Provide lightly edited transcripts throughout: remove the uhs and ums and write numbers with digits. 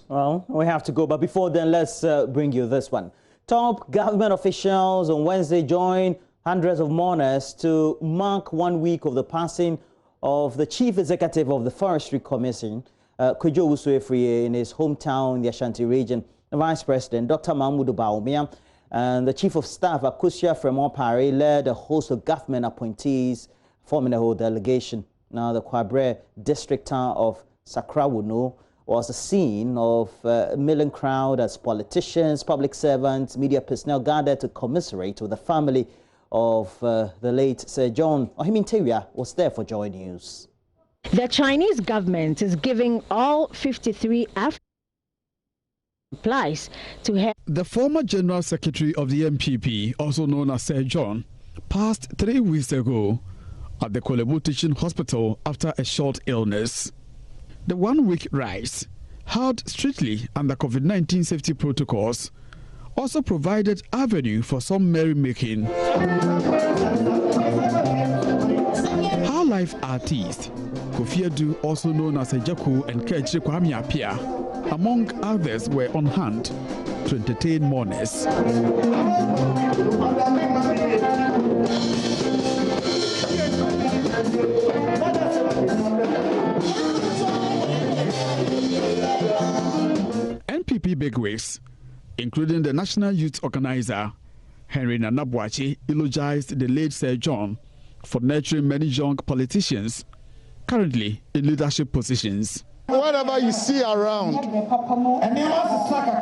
Well, we have to go, but before then, let's bring you this one. Top government officials on Wednesday joined hundreds of mourners to mark 1 week of the passing of the Chief Executive of the Forestry Commission, Kwadwo Owusu-Afriyie, in his hometown, the Ashanti region. The Vice President, Dr. Mahmoud Bawumia, and the Chief of Staff, Akusia Fremont-Pare, led a host of government appointees forming a whole delegation. Now, the Kwabre district town of Sakrawuno was a scene of a milling crowd as politicians, public servants, media personnel gathered to commiserate with the family of the late Sir John. Ohimintewia was there for Joy News. The Chinese government is giving all 53 applies to help. The former General Secretary of the MPP, also known as Sir John, passed 3 weeks ago at the Kolebu Teaching Hospital after a short illness. The 1 week rise, held strictly under COVID-19 safety protocols, also provided avenue for some merrymaking. High life artist Kofi Adu, also known as Ejaku and Kechri Kwame Apia, among others, were on hand to entertain mourners. NPP bigwigs, including the National Youth Organizer, Henry Nanabwachi, eulogized the late Sir John for nurturing many young politicians currently in leadership positions. Whatever you see around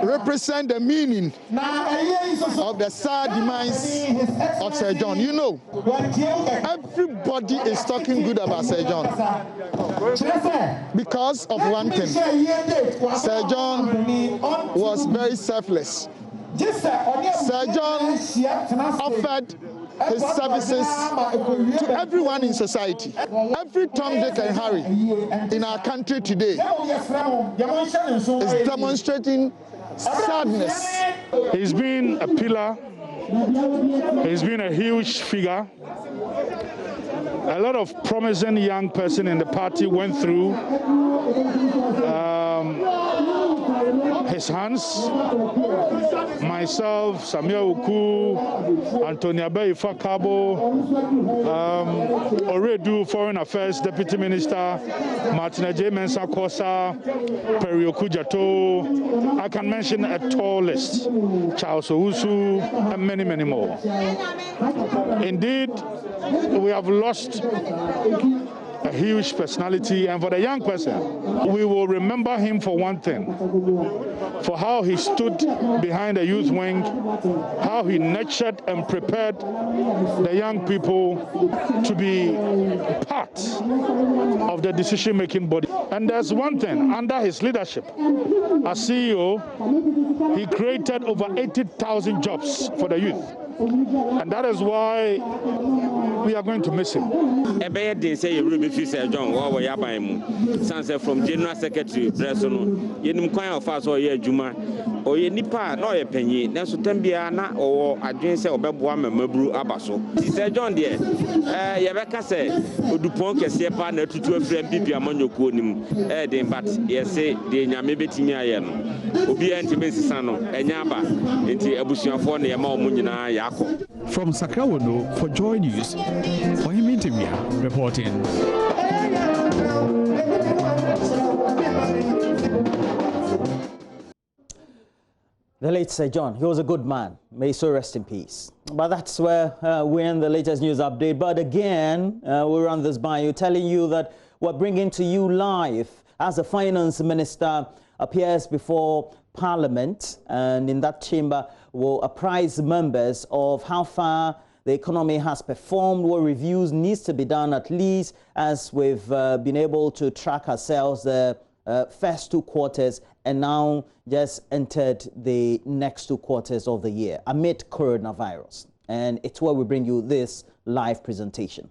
represent the meaning of the sad demise of Sir John. You know, everybody is talking good about Sir John because of one thing. Sir John was very selfless. Sir John offered his services to everyone in society. Every Tom, Dick and Harry in our country today is demonstrating sadness. He's been a pillar. He's been a huge figure. A lot of promising young person in the party went through his hands. Myself, Samuel Uku, Antonia Beifa Kabo, Oredu, Foreign Affairs Deputy Minister, Martina J. Mensah Kosa, Perioku Jato. I can mention a tall list. Charles Owusu, and many, many more. Indeed, we have lost a huge personality, and for the young person, we will remember him for one thing, for how he stood behind the youth wing, how he nurtured and prepared the young people to be part of the decision-making body. And there's one thing, under his leadership as CEO, he created over 80,000 jobs for the youth. And that is why we are going to miss him. From General Secretary, Yenim Kwan of us or Juma, or Yenipa, no penny, Nasu Tembiana, or Adrian Obebuam and Mabru Abaso. Sir John, dear, Yabaka say, Udupon can see a partner to a friend Pipi among your conim, but yes, say, the Yamibetinia Yam, Ubi Antimacy Sano, and Yaba, into Abusian Phone, Yama Munina Yako. From Sakrawuno for Joy News, Ohimintewia reporting. The late Sir John, he was a good man. May he so rest in peace. But that's where we're in the latest news update. But again, we run this by you, telling you that we're bringing to you live as the Finance Minister appears before Parliament, and in that chamber will apprise members of how far the economy has performed, what reviews needs to be done, at least as we've been able to track ourselves the first 2 quarters and now just entered the next 2 quarters of the year amid coronavirus. And it's where we bring you this live presentation.